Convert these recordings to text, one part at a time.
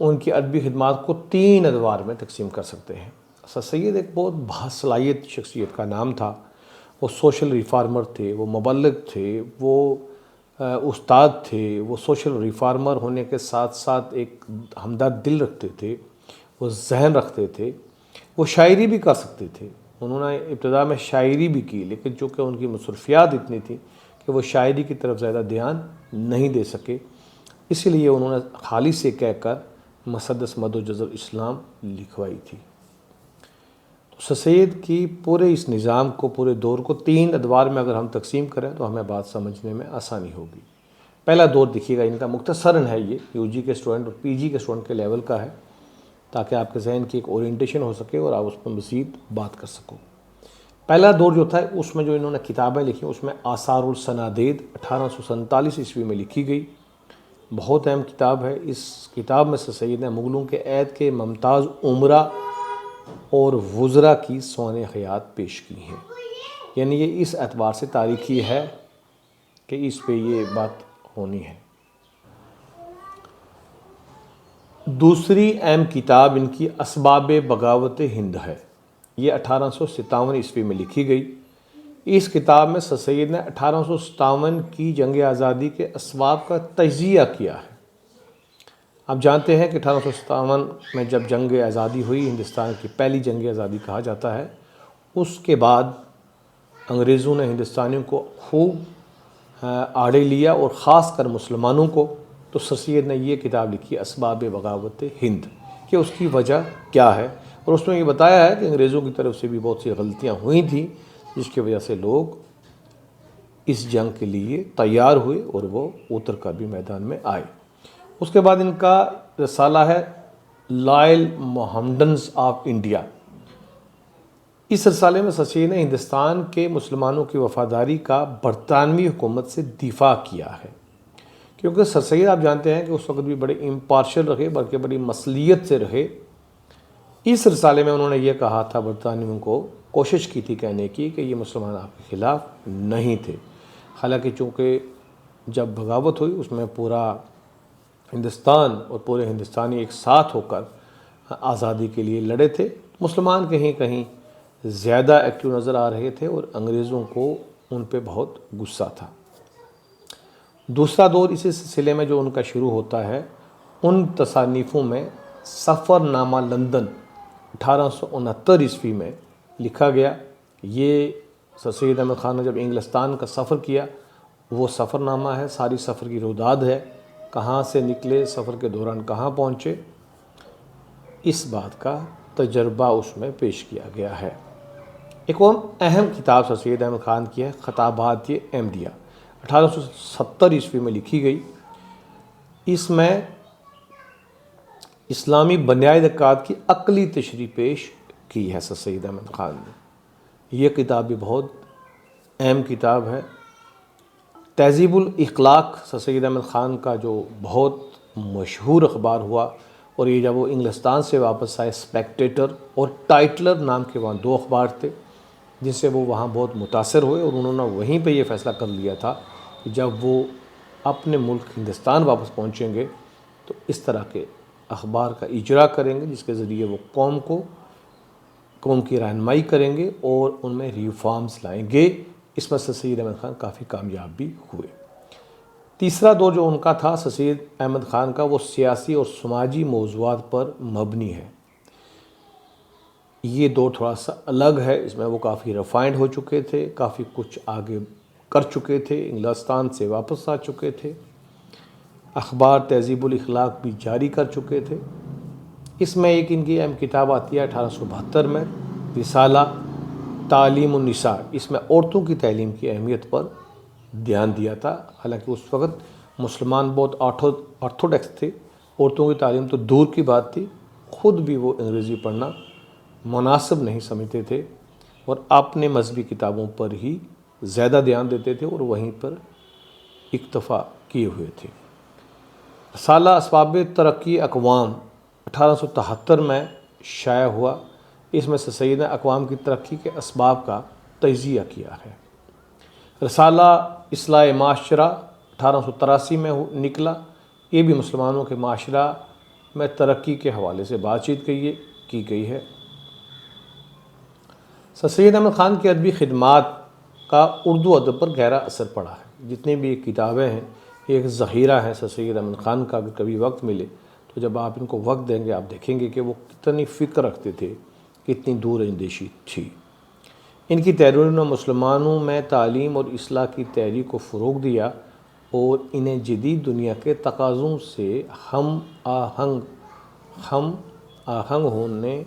ان کی ادبی خدمات کو 3 ادوار میں تقسیم کر سکتے ہیں۔ سر سید ایک بہت باصلاحیت شخصیت کا نام تھا۔ وہ سوشل ریفارمر تھے، وہ مبلغ تھے، وہ استاد تھے، وہ سوشل ریفارمر ہونے کے ساتھ ساتھ ایک ہمدرد دل رکھتے تھے، وہ ذہن رکھتے تھے، وہ شاعری بھی کر سکتے تھے۔ انہوں نے ابتدا میں شاعری بھی کی، لیکن چونکہ ان کی مصروفیات اتنی تھیں کہ وہ شاعری کی طرف زیادہ دھیان نہیں دے سکے، اسی لیے انہوں نے خالی سے کہہ کر مسدس مد و جزر اسلام لکھوائی تھی۔ تو سر سید کی پورے اس نظام کو، پورے دور کو 3 ادوار میں اگر ہم تقسیم کریں تو ہمیں بات سمجھنے میں آسانی ہوگی۔ پہلا دور دیکھیے گا، ان کا مختصراً ہے، یہ یو جی کے اسٹوڈنٹ اور پی جی کے اسٹوڈنٹ کے لیول کا ہے، تاکہ آپ کے ذہن کی ایک اورینٹیشن ہو سکے اور آپ اس پر مزید بات کر سکو۔ پہلا دور جو تھا، اس میں جو انہوں نے کتابیں لکھی، اس میں آثار السنادید 1847 عیسوی میں لکھی گئی، بہت اہم کتاب ہے۔ اس کتاب میں سر سید نے مغلوں کے عہد کے ممتاز عمرہ اور وزراء کی سوانح حیات پیش کی ہیں، یعنی یہ اس اعتبار سے تاریخی ہے کہ اس پہ یہ بات ہونی ہے۔ دوسری اہم کتاب ان کی اسباب بغاوت ہند ہے، یہ 1857 عیسوی میں لکھی گئی۔ اس کتاب میں سر سید نے 1857 کی جنگ آزادی کے اسباب کا تجزیہ کیا ہے۔ آپ جانتے ہیں کہ 1857 میں جب جنگ آزادی ہوئی، ہندوستان کی پہلی جنگ آزادی کہا جاتا ہے، اس کے بعد انگریزوں نے ہندوستانیوں کو خوب آڑے لیا اور خاص کر مسلمانوں کو۔ تو سر سید نے یہ کتاب لکھی اسباب بغاوت ہند کہ اس کی وجہ کیا ہے، اور اس میں یہ بتایا ہے کہ انگریزوں کی طرف سے بھی بہت سی غلطیاں ہوئی تھیں، جس کی وجہ سے لوگ اس جنگ کے لیے تیار ہوئے اور وہ اتر کر بھی میدان میں آئے۔ اس کے بعد ان کا رسالہ ہے لائل محمڈنز آف انڈیا۔ اس رسالے میں سر سید نے ہندوستان کے مسلمانوں کی وفاداری کا برطانوی حکومت سے دفاع کیا ہے، کیونکہ سر سید آپ جانتے ہیں کہ اس وقت بھی بڑے امپارشل رہے، بلکہ بڑی مصلیت سے رہے۔ اس رسالے میں انہوں نے یہ کہا تھا، برطانویوں کو کوشش کی تھی کہنے کی کہ یہ مسلمان آپ کے خلاف نہیں تھے، حالانکہ چونکہ جب بغاوت ہوئی اس میں پورا ہندوستان اور پورے ہندوستانی ایک ساتھ ہو کر آزادی کے لیے لڑے تھے۔ مسلمان کہیں کہیں زیادہ ایکٹیو نظر آ رہے تھے اور انگریزوں کو ان پہ بہت غصہ تھا۔ دوسرا دور اسی سلسلے میں جو ان کا شروع ہوتا ہے، ان تصانیفوں میں سفر نامہ لندن 1869 عیسوی میں لکھا گیا۔ یہ سر سید احمد خان نے جب انگلستان کا سفر کیا، وہ سفر نامہ ہے، ساری سفر کی روداد ہے، کہاں سے نکلے، سفر کے دوران کہاں پہنچے، اس بات کا تجربہ اس میں پیش کیا گیا ہے۔ ایک اور اہم کتاب سر سید احمد خان کی ہے خطابات احمدیہ، 1870 عیسوی میں لکھی گئی۔ اس میں اسلامی بنیاد عقائد کی عقلی تشریح پیش کی ہے سر سید احمد خان نے۔ یہ کتاب بھی بہت اہم کتاب ہے۔ تہذیب الاخلاق سر سید احمد خان کا جو بہت مشہور اخبار ہوا، اور یہ جب وہ انگلستان سے واپس آئے، اسپیکٹیٹر اور ٹائٹلر نام کے وہاں 2 اخبار تھے، جس سے وہ وہاں بہت متاثر ہوئے، اور انہوں نے وہیں پہ یہ فیصلہ کر لیا تھا کہ جب وہ اپنے ملک ہندوستان واپس پہنچیں گے تو اس طرح کے اخبار کا اجرا کریں گے، جس کے ذریعے وہ قوم کی رہنمائی کریں گے اور ان میں ریفارمز لائیں گے۔ اس میں سر سید احمد خان کافی کامیاب بھی ہوئے۔ تیسرا دور جو ان کا تھا سر سید احمد خان کا، وہ سیاسی اور سماجی موضوعات پر مبنی ہے۔ یہ دور تھوڑا سا الگ ہے، اس میں وہ کافی ریفائنڈ ہو چکے تھے، کافی کچھ آگے کر چکے تھے، انگلستان سے واپس آ چکے تھے، اخبار تہذیب الاخلاق بھی جاری کر چکے تھے۔ اس میں ایک ان کی اہم کتاب آتی ہے 1872 میں، رسالہ تعلیم النساء۔ اس میں عورتوں کی تعلیم کی اہمیت پر دھیان دیا تھا، حالانکہ اس وقت مسلمان بہت آرتھوڈکس تھے، عورتوں کی تعلیم تو دور کی بات تھی، خود بھی وہ انگریزی پڑھنا مناسب نہیں سمجھتے تھے اور اپنے مذہبی کتابوں پر ہی زیادہ دھیان دیتے تھے اور وہیں پر اکتفا کیے ہوئے تھے۔ رسالہ اسباب ترقی اقوام 1873 میں شائع ہوا۔ اس میں سر سید نے اقوام کی ترقی کے اسباب کا تجزیہ کیا ہے۔ رسالہ اصلاح معاشرہ 1883 میں نکلا۔ یہ بھی مسلمانوں کے معاشرہ میں ترقی کے حوالے سے بات چیت کی گئی ہے۔ سر سید احمد خان کی ادبی خدمات کا اردو ادب پر گہرا اثر پڑا ہے۔ جتنی بھی کتابیں ہیں یہ ایک ذخیرہ ہے سر سید احمد خان کا۔ اگر کبھی وقت ملے تو جب آپ ان کو وقت دیں گے آپ دیکھیں گے کہ وہ کتنی فکر رکھتے تھے، کتنی دور اندیشی تھی۔ ان کی تحریروں نے مسلمانوں میں تعلیم اور اصلاح کی تحریک کو فروغ دیا اور انہیں جدید دنیا کے تقاضوں سے ہم آہنگ ہونے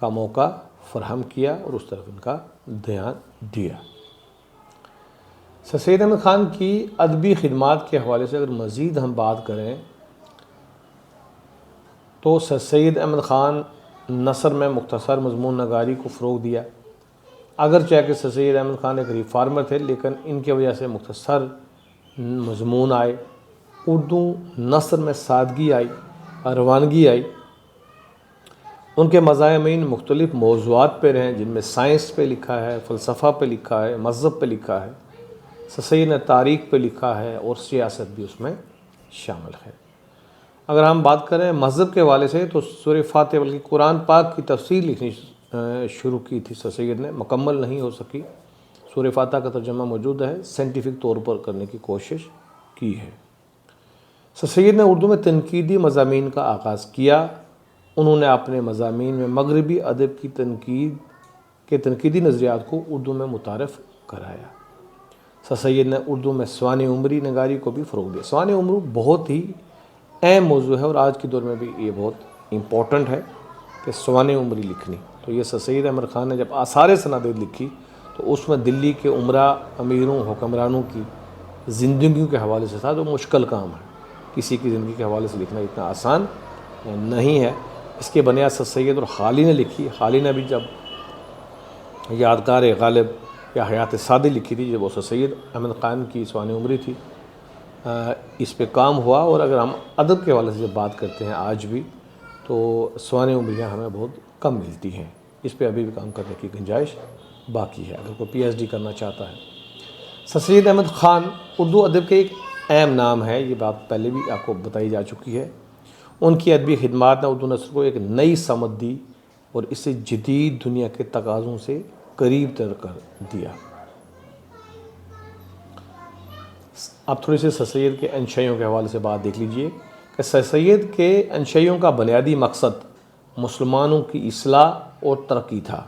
کا موقع فراہم کیا اور اس طرف ان کا دھیان دیا۔ سر سید احمد خان کی ادبی خدمات کے حوالے سے اگر مزید ہم بات کریں تو سر سید احمد خان نثر میں مختصر مضمون نگاری کو فروغ دیا۔ اگرچہ کہ سر سید احمد خان ایک ریفارمر تھے لیکن ان کی وجہ سے مختصر مضمون آئے، اردو نثر میں سادگی آئی، روانگی آئی۔ ان کے مضامین مختلف موضوعات پہ رہیں، جن میں سائنس پہ لکھا ہے، فلسفہ پہ لکھا ہے، مذہب پہ لکھا ہے، سر سید نے تاریخ پہ لکھا ہے اور سیاست بھی اس میں شامل ہے۔ اگر ہم بات کریں مذہب کے حوالے سے تو سورہ فاتحہ بلکہ قرآن پاک کی تفسیر لکھنی شروع کی تھی سر سید نے، مکمل نہیں ہو سکی۔ سورہ فاتحہ کا ترجمہ موجود ہے، سائنٹیفک طور پر کرنے کی کوشش کی ہے۔ سر سید نے اردو میں تنقیدی مضامین کا آغاز کیا۔ انہوں نے اپنے مضامین میں مغربی ادب کی تنقیدی نظریات کو اردو میں متعارف کرایا۔ سر سید نے اردو میں سوانح عمری نگاری کو بھی فروغ دیا۔ سوانح عمری بہت ہی اہم موضوع ہے اور آج کے دور میں بھی یہ بہت امپورٹنٹ ہے کہ سوانح عمری لکھنی۔ تو یہ سر سید احمد خان نے جب آثار سنادید لکھی تو اس میں دلی کے عمرا، امیروں، حکمرانوں کی زندگیوں کے حوالے سے تھا، جو مشکل کام ہے۔ کسی کی زندگی کے حوالے سے لکھنا اتنا آسان نہیں ہے۔ اس کے بنیاد سر سید اور خالی نے لکھی۔ خالی نے بھی جب یادگار غالب یا حیات سعدی لکھی تھی، جب وہ سر سید احمد خان کی سوانح عمری تھی، اس پہ کام ہوا۔ اور اگر ہم ادب کے حوالے سے جب بات کرتے ہیں آج بھی تو سوانح عمریاں ہمیں بہت کم ملتی ہیں۔ اس پہ ابھی بھی کام کرنے کی گنجائش باقی ہے اگر کوئی پی ایچ ڈی کرنا چاہتا ہے۔ سر سید احمد خان اردو ادب کے ایک اہم نام ہے، یہ بات پہلے بھی آپ کو بتائی جا چکی ہے۔ ان کی ادبی خدمات نے اردو نثر کو ایک نئی سمت دی اور اسے جدید دنیا کے تقاضوں سے قریب تر کر دیا۔ اب تھوڑی سی سر سید کے انشائیوں کے حوالے سے بات دیکھ لیجئے کہ سر سید کے انشائیوں کا بنیادی مقصد مسلمانوں کی اصلاح اور ترقی تھا۔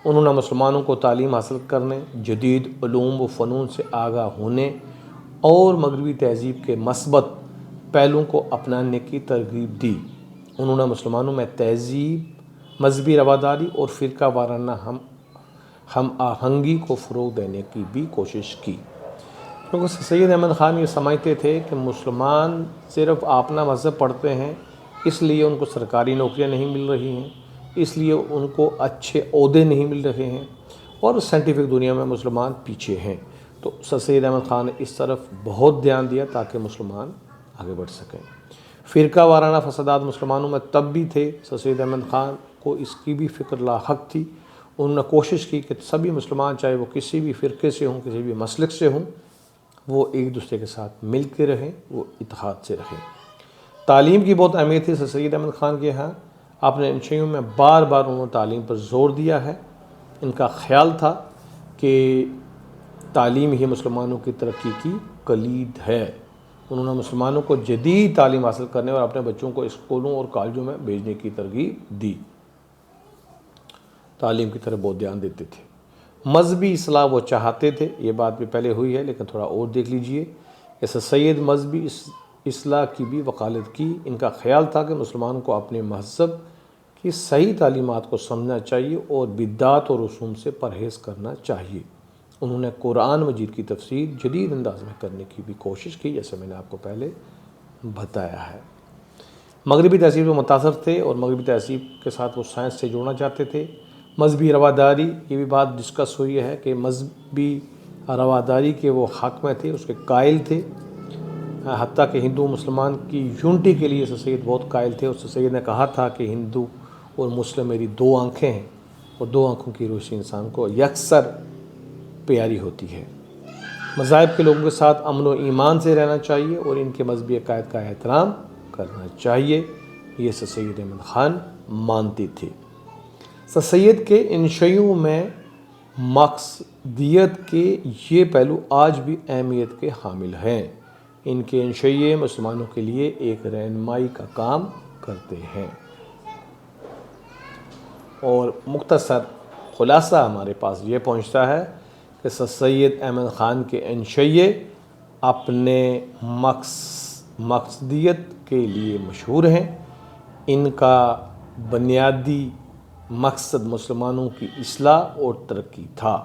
انہوں نے مسلمانوں کو تعلیم حاصل کرنے، جدید علوم و فنون سے آگاہ ہونے اور مغربی تہذیب کے مثبت پہلوؤں کو اپنانے کی ترغیب دی۔ انہوں نے مسلمانوں میں تہذیب، مذہبی رواداری اور فرقہ وارانہ ہم آہنگی کو فروغ دینے کی بھی کوشش کی، کیونکہ سر سید احمد خان یہ سمجھتے تھے کہ مسلمان صرف اپنا مذہب پڑھتے ہیں، اس لیے ان کو سرکاری نوکریاں نہیں مل رہی ہیں، اس لیے ان کو اچھے عہدے نہیں مل رہے ہیں اور سائنٹیفک دنیا میں مسلمان پیچھے ہیں۔ تو سر سید احمد خان نے اس طرف بہت دھیان دیا تاکہ مسلمان آگے بڑھ سکیں۔ فرقہ وارانہ فسادات مسلمانوں میں تب بھی تھے، سر سید احمد خان کو اس کی بھی فکر لاحق تھی۔ انہوں نے کوشش کی کہ سبھی مسلمان چاہے وہ کسی بھی فرقے سے ہوں، کسی بھی مسلک سے ہوں، وہ ایک دوسرے کے ساتھ مل کے رہیں، وہ اتحاد سے رہیں۔ تعلیم کی بہت اہمیت تھی سر سید احمد خان کے ہاں۔ اپنے انشائیوں میں بار بار انہوں نے تعلیم پر زور دیا ہے۔ ان کا خیال تھا کہ تعلیم ہی مسلمانوں کی ترقی کی کلید ہے۔ انہوں نے مسلمانوں کو جدید تعلیم حاصل کرنے اور اپنے بچوں کو اسکولوں اور کالجوں میں بھیجنے کی ترغیب دی۔ تعلیم کی طرف بہت دھیان دیتے تھے۔ مذہبی اصلاح وہ چاہتے تھے، یہ بات بھی پہلے ہوئی ہے لیکن تھوڑا اور دیکھ لیجئے کہ سر سید مذہبی اصلاح کی بھی وکالت کی۔ ان کا خیال تھا کہ مسلمانوں کو اپنے مذہب کی صحیح تعلیمات کو سمجھنا چاہیے اور بدعات اور رسوم سے پرہیز کرنا چاہیے۔ انہوں نے قرآن مجید کی تفسیر جدید انداز میں کرنے کی بھی کوشش کی، جیسے میں نے آپ کو پہلے بتایا ہے۔ مغربی تہذیب سے متاثر تھے اور مغربی تہذیب کے ساتھ وہ سائنس سے جوڑنا چاہتے تھے۔ مذہبی رواداری، یہ بھی بات ڈسکس ہوئی ہے کہ مذہبی رواداری کے وہ حق میں تھے، اس کے قائل تھے، حتیٰ کہ ہندو مسلمان کی یونٹی کے لیے سر سید بہت قائل تھے۔ اور سر سید نے کہا تھا کہ ہندو اور مسلم میری دو آنکھیں ہیں اور دو آنکھوں کی روشنی انسان کو یکسر پیاری ہوتی ہے۔ مذاہب کے لوگوں کے ساتھ امن و ایمان سے رہنا چاہیے اور ان کے مذہبی عقائد کا احترام کرنا چاہیے۔ یہ سر سید احمد خان مانتی تھی۔ سر سید کے ان شیوں میں مقصدیت کے یہ پہلو آج بھی اہمیت کے حامل ہیں۔ ان کے انشیے مسلمانوں کے لیے ایک رہنمائی کا کام کرتے ہیں۔ اور مختصر خلاصہ ہمارے پاس یہ پہنچتا ہے کہ سر سید احمد خان کے انشیے اپنے مقصدیت کے لیے مشہور ہیں۔ ان کا بنیادی مقصد مسلمانوں کی اصلاح اور ترقی تھا۔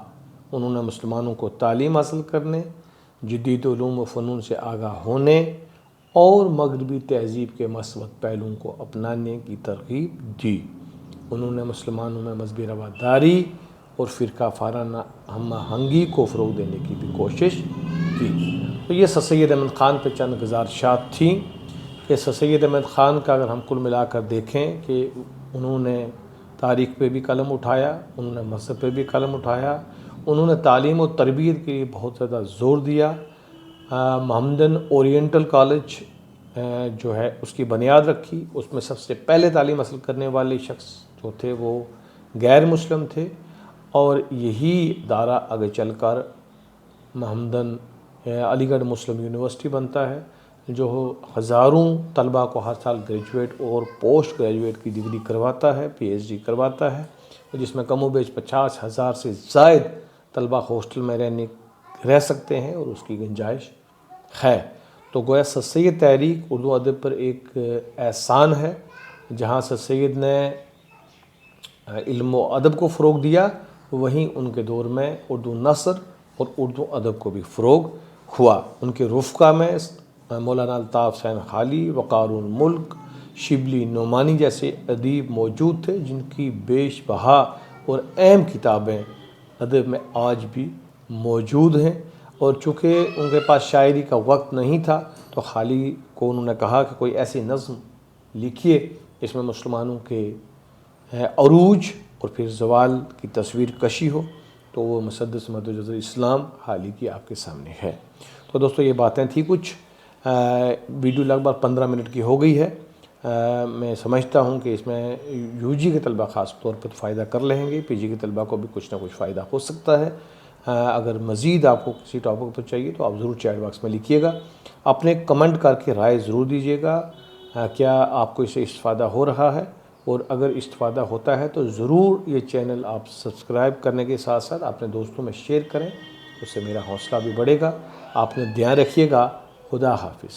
انہوں نے مسلمانوں کو تعلیم حاصل کرنے، جدید علوم و فنون سے آگاہ ہونے اور مغربی تہذیب کے مثبت پہلوؤں کو اپنانے کی ترغیب دی۔ انہوں نے مسلمانوں میں مذہبی رواداری اور فرقہ وارانہ ہم آہنگی کو فروغ دینے کی بھی کوشش کی۔ تو یہ سر سید احمد خان پہ چند گزارشات تھیں کہ سر سید احمد خان کا اگر ہم کل ملا کر دیکھیں کہ انہوں نے تاریخ پہ بھی قلم اٹھایا، انہوں نے مذہب پہ بھی قلم اٹھایا، انہوں نے تعلیم و تربیت کے لیے بہت زیادہ زور دیا۔ محمدن اورینٹل کالج جو ہے اس کی بنیاد رکھی۔ اس میں سب سے پہلے تعلیم حاصل کرنے والے شخص جو تھے وہ غیر مسلم تھے، اور یہی ادارہ آگے چل کر محمدن علی گڑھ مسلم یونیورسٹی بنتا ہے، جو ہزاروں طلباء کو ہر سال گریجویٹ اور پوسٹ گریجویٹ کی ڈگری کرواتا ہے، پی ایچ ڈی کرواتا ہے، جس میں کم و بیش 50,000 سے زائد طلباء ہاسٹل میں رہ سکتے ہیں اور اس کی گنجائش ہے۔ تو گویا سر سید تحریک اردو ادب پر ایک احسان ہے۔ جہاں سر سید نے علم و ادب کو فروغ دیا، وہیں ان کے دور میں اردو نثر اور اردو ادب کو بھی فروغ ہوا۔ ان کے رفقا میں مولانا الطاف حسین خالی، وقار الملک، شبلی نعمانی جیسے ادیب موجود تھے، جن کی بیش بہا اور اہم کتابیں ادب میں آج بھی موجود ہیں۔ اور چونکہ ان کے پاس شاعری کا وقت نہیں تھا تو خالی کو انہوں نے کہا کہ کوئی ایسی نظم لکھیے جس میں مسلمانوں کے عروج اور پھر زوال کی تصویر کشی ہو، تو وہ مسدس مدرج اسلام خالی کی آپ کے سامنے ہے۔ تو دوستو یہ باتیں تھیں کچھ، ویڈیو لگ بھگ 15 منٹ کی ہو گئی ہے۔ میں سمجھتا ہوں کہ اس میں یو جی کے طلباء خاص طور پر فائدہ کر لیں گے، پی جی کے طلباء کو بھی کچھ نہ کچھ فائدہ ہو سکتا ہے۔ اگر مزید آپ کو کسی ٹاپک پر چاہیے تو آپ ضرور چیٹ باکس میں لکھیے گا، اپنے کمنٹ کر کے رائے ضرور دیجیے گا، کیا آپ کو اس سے استفادہ ہو رہا ہے، اور اگر استفادہ ہوتا ہے تو ضرور یہ چینل آپ سبسکرائب کرنے کے ساتھ ساتھ اپنے دوستوں میں شیئر کریں، اس سے میرا حوصلہ بھی بڑھے گا۔ آپ نے دھیان رکھیے گا۔ خدا حافظ۔